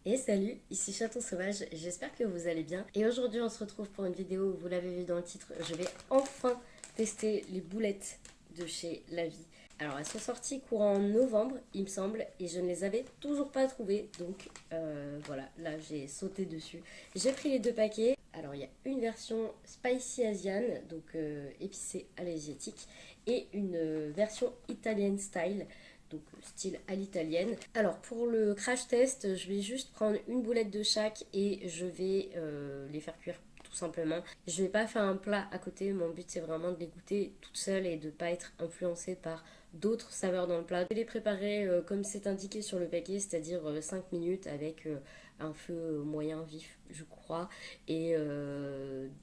Et salut, ici Chaton Sauvage, j'espère que vous allez bien. Et aujourd'hui on se retrouve pour une vidéo, vous l'avez vu dans le titre, je vais enfin tester les boulettes de chez La Vie. Alors elles sont sorties courant novembre il me semble et je ne les avais toujours pas trouvées. Donc voilà, là j'ai sauté dessus. J'ai pris les deux paquets. Alors il y a une version Spicy Asian, donc épicée à l'asiatique, et une version Italian style, donc style à l'italienne. Alors pour le crash test, je vais juste prendre une boulette de chaque et je vais les faire cuire tout simplement. Je vais pas faire un plat à côté, mon but c'est vraiment de les goûter toute seule et de ne pas être influencée par d'autres saveurs dans le plat. Je vais les préparer comme c'est indiqué sur le paquet, c'est-à-dire 5 minutes avec un feu moyen vif, je crois, et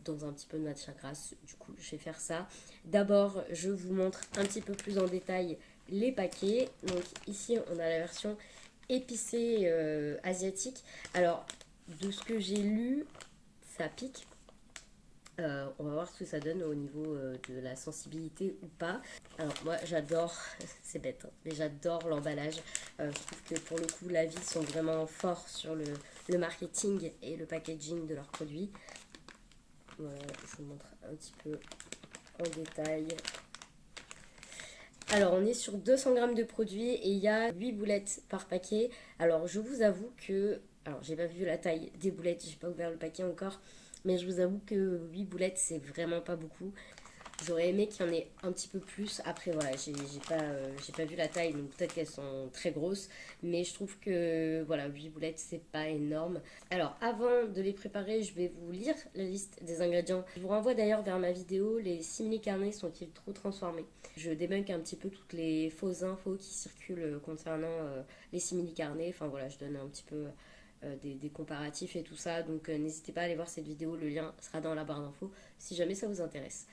dans un petit peu de matière grasse. Du coup, je vais faire ça. D'abord, je vous montre un petit peu plus en détail les paquets. Donc ici, on a la version épicée asiatique. Alors, de ce que j'ai lu, ça pique. On va voir ce que ça donne au niveau de la sensibilité ou pas. Alors moi j'adore, c'est bête, hein, mais j'adore l'emballage. Je trouve que pour le coup la vie sont vraiment forts sur le marketing et le packaging de leurs produits. Voilà, je vous montre un petit peu en détail. Alors on est sur 200 grammes de produits et il y a 8 boulettes par paquet. Alors je vous avoue que, alors j'ai pas vu la taille des boulettes, j'ai pas ouvert le paquet encore, mais je vous avoue que 8 boulettes c'est vraiment pas beaucoup. J'aurais aimé qu'il y en ait un petit peu plus. Après, voilà, j'ai pas vu la taille, donc peut-être qu'elles sont très grosses. Mais je trouve que, voilà, 8 boulettes, c'est pas énorme. Alors, avant de les préparer, je vais vous lire la liste des ingrédients. Je vous renvoie d'ailleurs vers ma vidéo, les simili carnés sont-ils trop transformés? Je débunk un petit peu toutes les fausses infos qui circulent concernant les simili carnés. Enfin, voilà, je donne un petit peu des comparatifs et tout ça. Donc, n'hésitez pas à aller voir cette vidéo. Le lien sera dans la barre d'infos si jamais ça vous intéresse.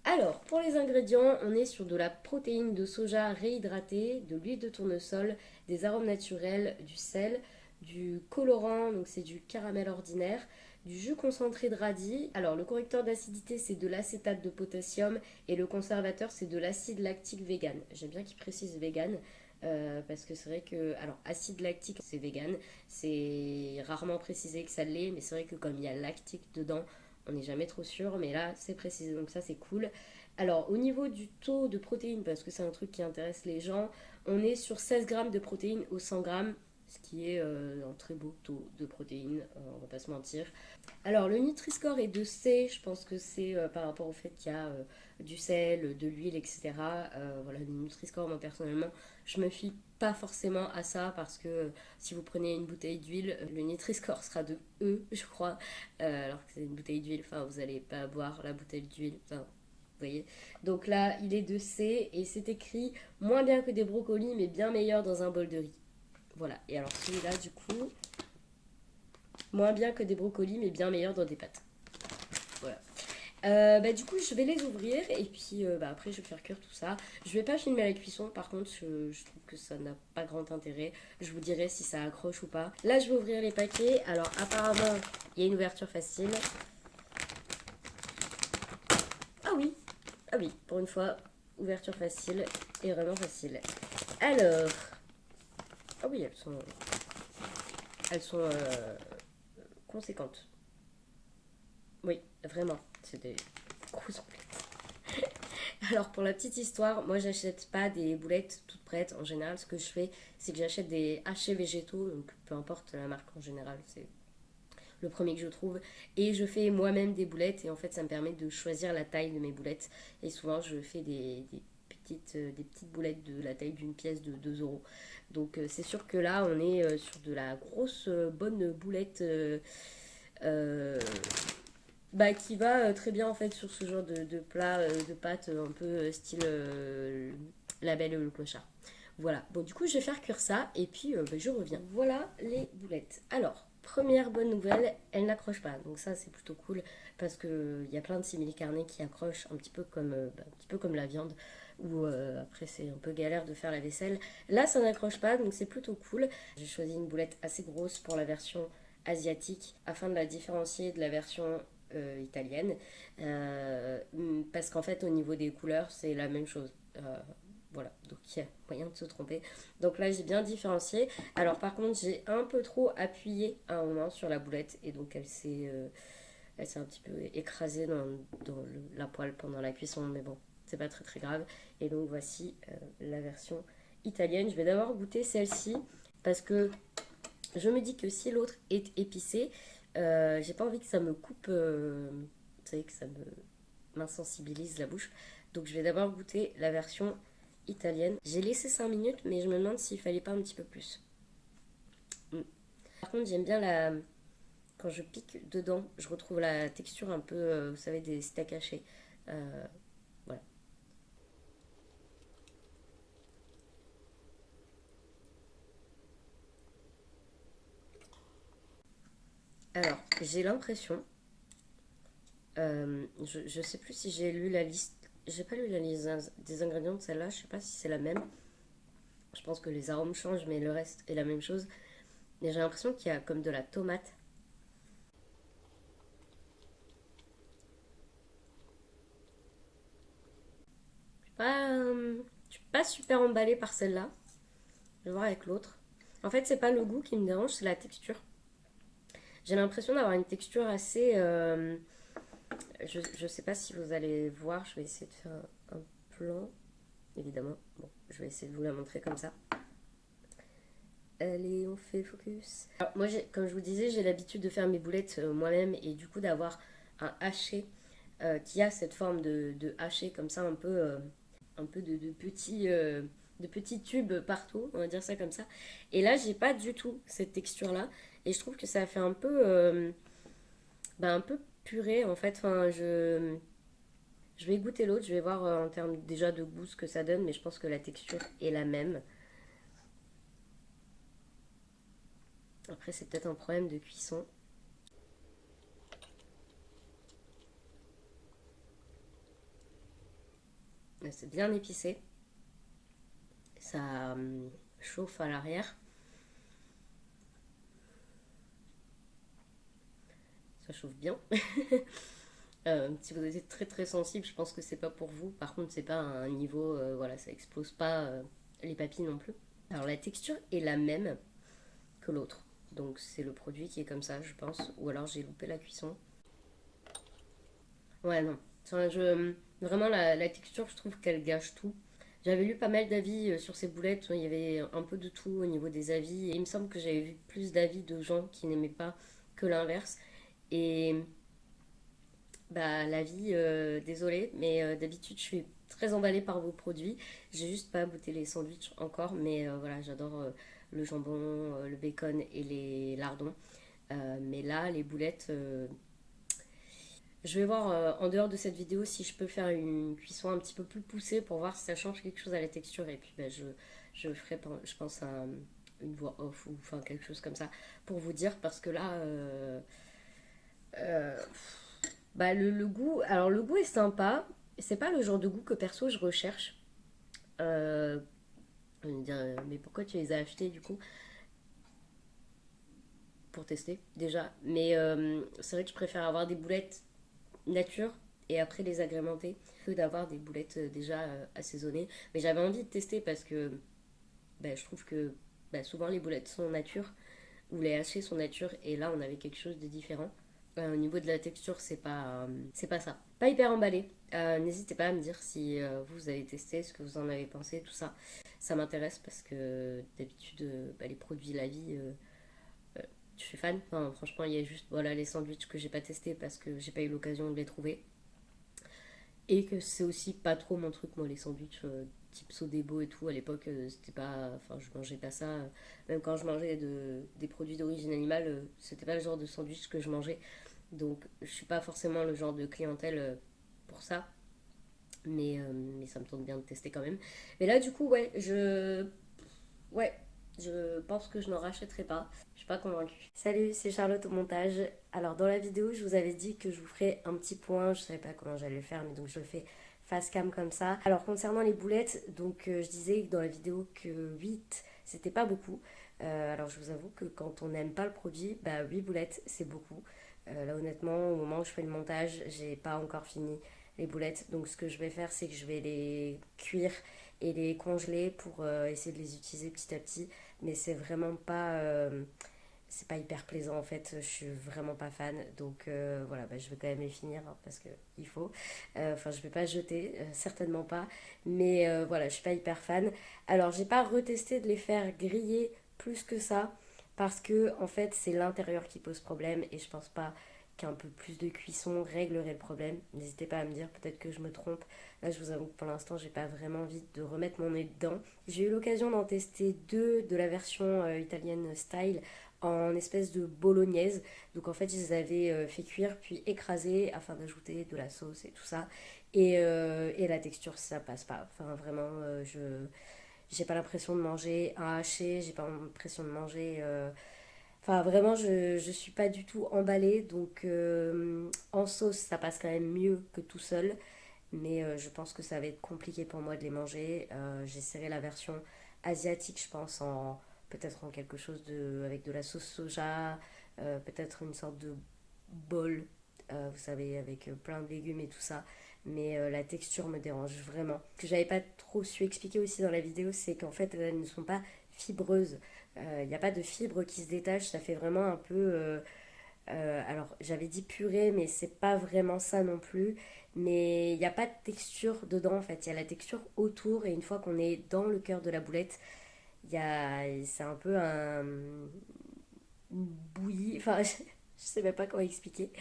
Alors, pour les ingrédients, on est sur de la protéine de soja réhydratée, de l'huile de tournesol, des arômes naturels, du sel, du colorant, donc c'est du caramel ordinaire, du jus concentré de radis. Alors, le correcteur d'acidité, c'est de l'acétate de potassium et le conservateur, c'est de l'acide lactique vegan. J'aime bien qu'il précise vegan. Parce que c'est vrai que, alors acide lactique c'est vegan, c'est rarement précisé que ça l'est, mais c'est vrai que comme il y a lactique dedans, on n'est jamais trop sûr, mais là c'est précisé, donc ça c'est cool. Alors au niveau du taux de protéines, parce que c'est un truc qui intéresse les gens, on est sur 16 grammes de protéines au 100 grammes, ce qui est un très beau taux de protéines, on va pas se mentir. Alors le Nutri-Score est de C, je pense que c'est par rapport au fait qu'il y a du sel, de l'huile, etc. Voilà, le Nutri-Score, moi personnellement, je me fie pas forcément à ça parce que si vous prenez une bouteille d'huile, le Nutri-Score sera de E, je crois, alors que c'est une bouteille d'huile, enfin vous n'allez pas boire la bouteille d'huile, enfin vous voyez. Donc là, il est de C et c'est écrit moins bien que des brocolis mais bien meilleur dans un bol de riz. Voilà, et alors celui-là du coup, moins bien que des brocolis mais bien meilleur dans des pâtes. Voilà. Du coup, je vais les ouvrir et puis après, je vais faire cuire tout ça. Je vais pas filmer la cuisson, par contre, je trouve que ça n'a pas grand intérêt. Je vous dirai si ça accroche ou pas. Là, je vais ouvrir les paquets. Alors, apparemment, il y a une ouverture facile. Ah oui, ah oui, pour une fois, ouverture facile et vraiment facile. Alors, ah oui, elles sont conséquentes. Oui, vraiment, c'est des grosses boulettes. Alors pour la petite histoire, moi j'achète pas des boulettes toutes prêtes en général. Ce que je fais, c'est que j'achète des hachés végétaux, donc peu importe la marque en général, c'est le premier que je trouve. Et je fais moi-même des boulettes et en fait ça me permet de choisir la taille de mes boulettes. Et souvent je fais des petites boulettes de la taille d'une pièce de 2 euros. Donc c'est sûr que là on est sur de la grosse bonne boulette qui va très bien en fait sur ce genre de plat de pâtes un peu style la belle et le clochard. Voilà, bon du coup je vais faire cuire ça et puis je reviens. Voilà les boulettes. Alors, première bonne nouvelle, elles n'accrochent pas. Donc ça c'est plutôt cool parce qu'il y a plein de simili-carnés qui accrochent un petit peu comme la viande ou après c'est un peu galère de faire la vaisselle. Là ça n'accroche pas donc c'est plutôt cool. J'ai choisi une boulette assez grosse pour la version asiatique afin de la différencier de la version italienne parce qu'en fait au niveau des couleurs c'est la même chose. Voilà, donc il y a moyen de se tromper. Donc là, j'ai bien différencié. Alors par contre, j'ai un peu trop appuyé à un moment sur la boulette et donc elle s'est un petit peu écrasée la poêle pendant la cuisson, mais bon, c'est pas très très grave. Et donc voici la version italienne. Je vais d'abord goûter celle-ci parce que je me dis que si l'autre est épicée, j'ai pas envie que ça me coupe, vous savez, que ça m'insensibilise la bouche. Donc je vais d'abord goûter la version italienne. J'ai laissé 5 minutes, mais je me demande s'il fallait pas un petit peu plus. Mm. Par contre, j'aime bien quand je pique dedans, je retrouve la texture un peu, vous savez, des steaks hachés. Voilà. Alors, j'ai l'impression, je sais plus si j'ai lu la liste, j'ai pas lu la liste des ingrédients de celle-là, je sais pas si c'est la même. Je pense que les arômes changent, mais le reste est la même chose. Et j'ai l'impression qu'il y a comme de la tomate. Je suis pas super emballée par celle-là. Je vais voir avec l'autre. En fait, c'est pas le goût qui me dérange, c'est la texture. J'ai l'impression d'avoir une texture assez. Je sais pas si vous allez voir, je vais essayer de faire un plan, évidemment. Bon, je vais essayer de vous la montrer comme ça. Allez, on fait focus. Alors, moi, comme je vous disais, j'ai l'habitude de faire mes boulettes moi-même et du coup d'avoir un haché qui a cette forme de haché comme ça, un peu de petits tubes partout, on va dire ça comme ça. Et là, j'ai pas du tout cette texture-là et je trouve que ça fait un peu purée en fait. Je vais goûter l'autre, je vais voir en termes déjà de goût ce que ça donne, mais je pense que la texture est la même. Après, c'est peut-être un problème de cuisson. C'est bien épicé. Ça chauffe à l'arrière. Ça chauffe bien. Si vous êtes très très sensible, je pense que c'est pas pour vous. Par contre, c'est pas un niveau, voilà, ça explose pas les papilles non plus. Alors la texture est la même que l'autre. Donc c'est le produit qui est comme ça, je pense. Ou alors j'ai loupé la cuisson. Ouais, non. Vraiment, la texture, je trouve qu'elle gâche tout. J'avais lu pas mal d'avis sur ces boulettes. Il y avait un peu de tout au niveau des avis. Et il me semble que j'avais vu plus d'avis de gens qui n'aimaient pas que l'inverse. Et bah, l'avis, désolé, mais d'habitude, je suis très emballée par vos produits. J'ai juste pas goûté les sandwichs encore. Mais voilà, j'adore le jambon, le bacon et les lardons. Mais là, les boulettes, je vais voir en dehors de cette vidéo si je peux faire une cuisson un petit peu plus poussée pour voir si ça change quelque chose à la texture. Et puis bah, je ferai, je pense, une voix off ou enfin, quelque chose comme ça pour vous dire parce que là, euh, bah, le goût, alors le goût est sympa. C'est pas le genre de goût que perso je recherche. Euh, on va me dire, mais pourquoi tu les as achetés du coup? Pour tester déjà. Mais c'est vrai que je préfère avoir des boulettes nature et après les agrémenter que d'avoir des boulettes déjà assaisonnées. Mais j'avais envie de tester parce que bah, je trouve que bah, souvent les boulettes sont nature ou les hachés sont nature et là on avait quelque chose de différent. Au niveau de la texture, c'est pas ça. Pas hyper emballé. N'hésitez pas à me dire si vous avez testé, ce que vous en avez pensé, tout ça. Ça m'intéresse parce que d'habitude, bah, les produits La Vie, je suis fan. Enfin, franchement, il y a juste voilà, les sandwichs que j'ai pas testés parce que j'ai pas eu l'occasion de les trouver. Et que c'est aussi pas trop mon truc, moi, les sandwichs type Sodebo et tout. À l'époque, c'était pas. Enfin, je mangeais pas ça. Même quand je mangeais des produits d'origine animale, c'était pas le genre de sandwich que je mangeais. Donc, je suis pas forcément le genre de clientèle pour ça. Mais ça me tente bien de tester quand même. Mais là, du coup, ouais, je pense que je n'en rachèterai pas. Je suis pas convaincue. Salut, c'est Charlotte au montage. Alors dans la vidéo, je vous avais dit que je vous ferais un petit point. Je savais pas comment j'allais le faire, mais donc je le fais face cam comme ça. Alors concernant les boulettes, donc je disais dans la vidéo que 8 c'était pas beaucoup. Alors je vous avoue que quand on n'aime pas le produit, bah 8 boulettes c'est beaucoup. Là honnêtement, au moment où je fais le montage, j'ai pas encore fini les boulettes. Donc ce que je vais faire, c'est que je vais les cuire et les congeler pour essayer de les utiliser petit à petit. Mais c'est pas hyper plaisant en fait, je suis vraiment pas fan. Donc voilà, bah, je vais quand même les finir hein, parce que il faut. Enfin, je vais pas jeter, certainement pas. Mais voilà, je suis pas hyper fan. Alors, j'ai pas retesté de les faire griller plus que ça parce que en fait, c'est l'intérieur qui pose problème et je pense pas qu'un peu plus de cuisson réglerait le problème. N'hésitez pas à me dire, peut-être que je me trompe. Là, je vous avoue que pour l'instant, j'ai pas vraiment envie de remettre mon nez dedans. J'ai eu l'occasion d'en tester deux de la version italienne style en espèce de bolognaise. Donc en fait, je les avais fait cuire puis écraser afin d'ajouter de la sauce et tout ça. Et la texture, ça passe pas. Enfin, vraiment, j'ai pas l'impression de manger un haché, j'ai pas l'impression de manger. Enfin, vraiment, je suis pas du tout emballée. Donc en sauce, ça passe quand même mieux que tout seul. Mais je pense que ça va être compliqué pour moi de les manger. J'essaierai la version asiatique, je pense, peut-être en quelque chose avec de la sauce soja, peut-être une sorte de bol, vous savez, avec plein de légumes et tout ça. Mais la texture me dérange vraiment. Ce que j'avais pas trop su expliquer aussi dans la vidéo, c'est qu'en fait, elles ne sont pas fibreuses. Il n'y a pas de fibres qui se détachent, ça fait vraiment un peu alors, j'avais dit purée, mais c'est pas vraiment ça non plus. Mais il n'y a pas de texture dedans, en fait. Il y a la texture autour, et une fois qu'on est dans le cœur de la boulette, c'est un peu une bouillie. Enfin, je sais même pas comment expliquer.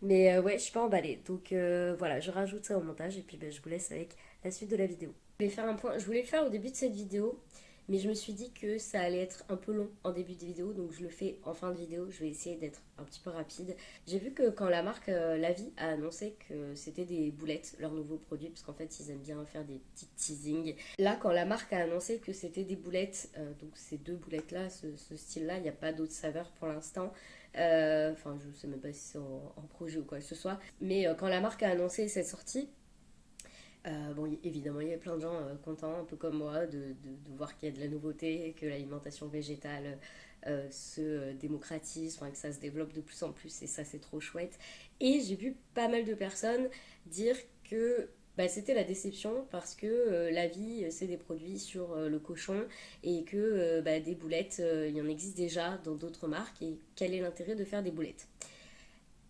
Mais ouais, je suis pas emballée. Donc voilà, je rajoute ça au montage, et puis ben, je vous laisse avec la suite de la vidéo. Je voulais faire un point. Je voulais le faire au début de cette vidéo, mais je me suis dit que ça allait être un peu long en début de vidéo, donc je le fais en fin de vidéo. Je vais essayer d'être un petit peu rapide. J'ai vu que quand la marque La Vie a annoncé que c'était des boulettes, leur nouveau produit, parce qu'en fait ils aiment bien faire des petits teasings. Là, quand la marque a annoncé que c'était des boulettes, donc ces deux boulettes-là, ce style-là, il n'y a pas d'autres saveurs pour l'instant. Enfin, je sais même pas si c'est en projet ou quoi que ce soit. Mais quand la marque a annoncé cette sortie, bon, évidemment, il y a plein de gens contents, un peu comme moi, de voir qu'il y a de la nouveauté, que l'alimentation végétale se démocratise, enfin, que ça se développe de plus en plus, et ça, c'est trop chouette. Et j'ai vu pas mal de personnes dire que bah, c'était la déception parce que la vie, c'est des produits sur le cochon et que bah, des boulettes, il y en existe déjà dans d'autres marques, et quel est l'intérêt de faire des boulettes?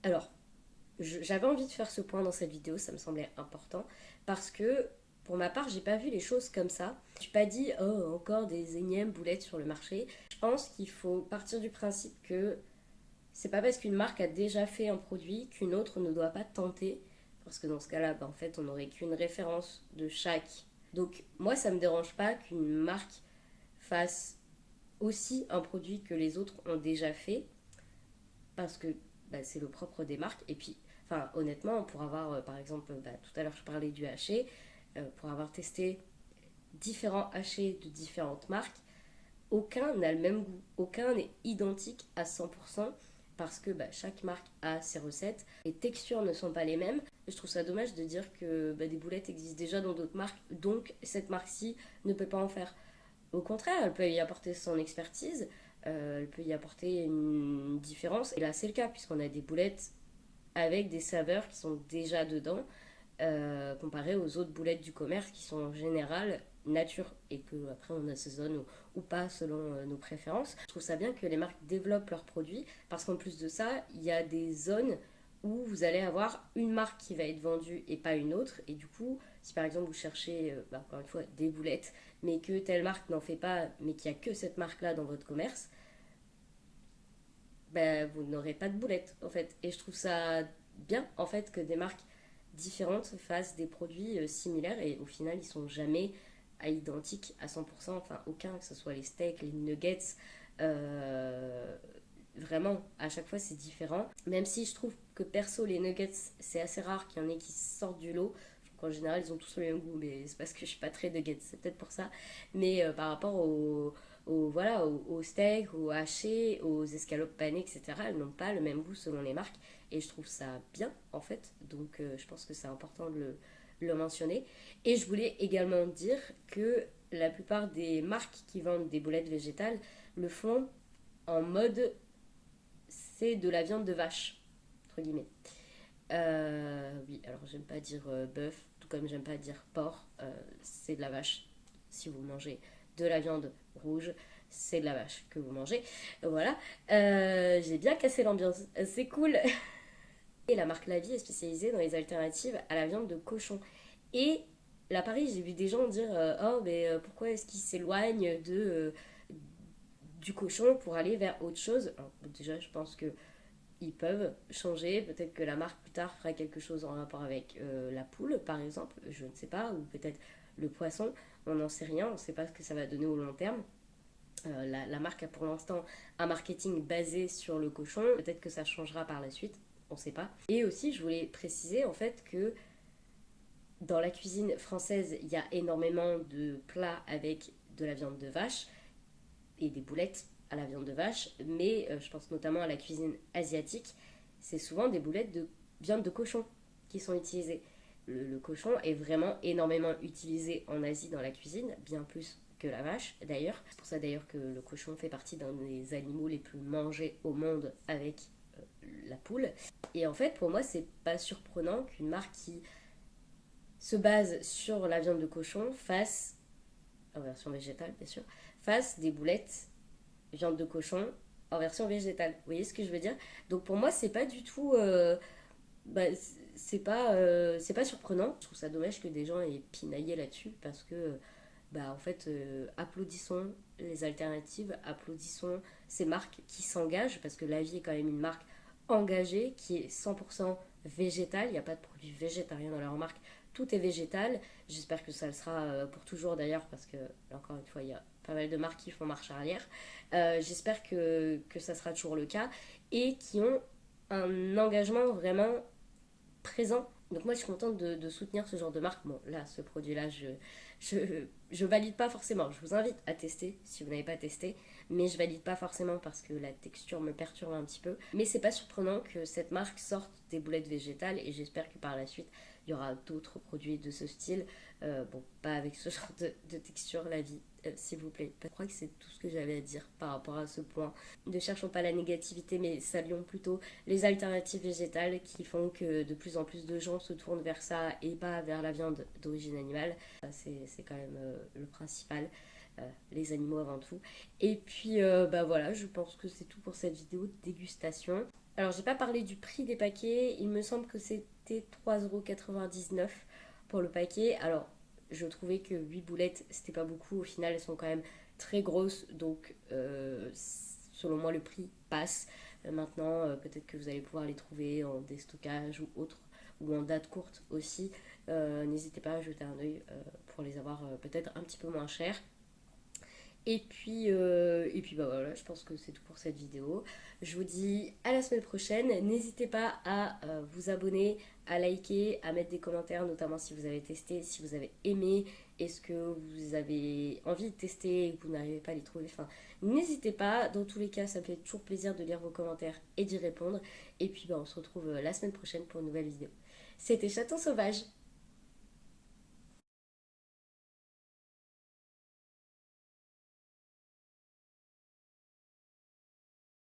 Alors, j'avais envie de faire ce point dans cette vidéo, ça me semblait important, parce que pour ma part, j'ai pas vu les choses comme ça. Je suis pas dit, oh, encore des énièmes boulettes sur le marché. Je pense qu'il faut partir du principe que c'est pas parce qu'une marque a déjà fait un produit qu'une autre ne doit pas tenter, parce que dans ce cas-là, bah, en fait, on n'aurait qu'une référence de chaque. Donc, moi, ça me dérange pas qu'une marque fasse aussi un produit que les autres ont déjà fait, parce que bah, c'est le propre des marques. Et puis, enfin, honnêtement, pour avoir, par exemple, bah, tout à l'heure je parlais du haché, pour avoir testé différents hachés de différentes marques, aucun n'a le même goût, aucun n'est identique à 100% parce que bah, chaque marque a ses recettes, les textures ne sont pas les mêmes. Je trouve ça dommage de dire que bah, des boulettes existent déjà dans d'autres marques, donc cette marque-ci ne peut pas en faire. Au contraire, elle peut y apporter son expertise, elle peut y apporter une différence. Et là, c'est le cas, puisqu'on a des boulettes avec des saveurs qui sont déjà dedans, comparé aux autres boulettes du commerce qui sont en général nature et que après on assaisonne ou pas selon nos préférences. Je trouve ça bien que les marques développent leurs produits parce qu'en plus de ça, il y a des zones où vous allez avoir une marque qui va être vendue et pas une autre. Et du coup, si par exemple vous cherchez, bah, encore une fois, des boulettes, mais que telle marque n'en fait pas, mais qu'il n'y a que cette marque-là dans votre commerce, bah, vous n'aurez pas de boulettes en fait. Et je trouve ça bien en fait que des marques différentes fassent des produits similaires et au final ils sont jamais identiques à 100%, enfin aucun, que ce soit les steaks, les nuggets, euh, vraiment à chaque fois c'est différent. Même si je trouve que perso les nuggets c'est assez rare qu'il y en ait qui sortent du lot. En général, ils ont tous le même goût, mais c'est parce que je suis pas très nuggets, c'est peut-être pour ça. Mais par rapport voilà, au steak, au haché, aux escalopes panées, etc., elles n'ont pas le même goût selon les marques. Et je trouve ça bien, en fait. Donc, je pense que c'est important de le mentionner. Et je voulais également dire que la plupart des marques qui vendent des boulettes végétales le font en mode c'est de la viande de vache, entre guillemets. Oui, alors j'aime pas dire bœuf, tout comme j'aime pas dire porc, c'est de la vache. Si vous mangez de la viande rouge, c'est de la vache que vous mangez. Voilà. J'ai bien cassé l'ambiance, c'est cool. Et la marque La Vie est spécialisée dans les alternatives à la viande de cochon. Et là, pareil, j'ai vu des gens dire oh, mais pourquoi est-ce qu'ils s'éloignent du cochon pour aller vers autre chose. Alors, déjà, je pense que ils peuvent changer. Peut-être que la marque plus tard fera quelque chose en rapport avec la poule, par exemple, je ne sais pas, ou peut-être le poisson. On n'en sait rien, on ne sait pas ce que ça va donner au long terme. La marque a pour l'instant un marketing basé sur le cochon. Peut-être que ça changera par la suite, on ne sait pas. Et aussi, je voulais préciser en fait que dans la cuisine française, il y a énormément de plats avec de la viande de vache et des boulettes à la viande de vache, mais je pense notamment à la cuisine asiatique, c'est souvent des boulettes de viande de cochon qui sont utilisées. Le cochon est vraiment énormément utilisé en Asie dans la cuisine, bien plus que la vache d'ailleurs. C'est pour ça d'ailleurs que le cochon fait partie d'un des animaux les plus mangés au monde avec la poule. Et en fait, pour moi, c'est pas surprenant qu'une marque qui se base sur la viande de cochon fasse, en version végétale bien sûr, fasse des boulettes viande de cochon en version végétale. Vous voyez ce que je veux dire? Donc pour moi, c'est pas du tout. Bah, c'est pas surprenant. Je trouve ça dommage que des gens aient pinaillé là-dessus parce que, bah, en fait, applaudissons les alternatives, applaudissons ces marques qui s'engagent parce que La Vie est quand même une marque engagée qui est 100% végétale. Il n'y a pas de produits végétariens dans leur marque. Tout est végétal. J'espère que ça le sera pour toujours d'ailleurs parce que, là, encore une fois, il y a pas mal de marques qui font marche arrière. J'espère que ça sera toujours le cas et qui ont un engagement vraiment présent. Donc moi je suis contente de soutenir ce genre de marque. Bon là ce produit là je valide pas forcément. Je vous invite à tester si vous n'avez pas testé. Mais je valide pas forcément parce que la texture me perturbe un petit peu. Mais c'est pas surprenant que cette marque sorte des boulettes végétales et j'espère que par la suite il y aura d'autres produits de ce style. Bon, pas avec ce genre de texture, La Vie, s'il vous plaît. Je crois que c'est tout ce que j'avais à dire par rapport à ce point. Ne cherchons pas la négativité, mais saluons plutôt les alternatives végétales qui font que de plus en plus de gens se tournent vers ça et pas vers la viande d'origine animale. C'est quand même le principal. Les animaux avant tout. Et puis, bah voilà, je pense que c'est tout pour cette vidéo de dégustation. Alors, j'ai pas parlé du prix des paquets. Il me semble que c'était 3,99 € pour le paquet. Alors, je trouvais que 8 boulettes, c'était pas beaucoup. Au final, elles sont quand même très grosses. Donc, selon moi, le prix passe. Maintenant, peut-être que vous allez pouvoir les trouver en déstockage ou autre, ou en date courte aussi. N'hésitez pas à jeter un œil pour les avoir peut-être un petit peu moins cher. Et puis bah voilà, je pense que c'est tout pour cette vidéo. Je vous dis à la semaine prochaine. N'hésitez pas à vous abonner, à liker, à mettre des commentaires, notamment si vous avez testé, si vous avez aimé, est-ce que vous avez envie de tester et que vous n'arrivez pas à les trouver. Enfin, n'hésitez pas. Dans tous les cas, ça me fait toujours plaisir de lire vos commentaires et d'y répondre. Et puis bah, on se retrouve la semaine prochaine pour une nouvelle vidéo. C'était Chaton Sauvage.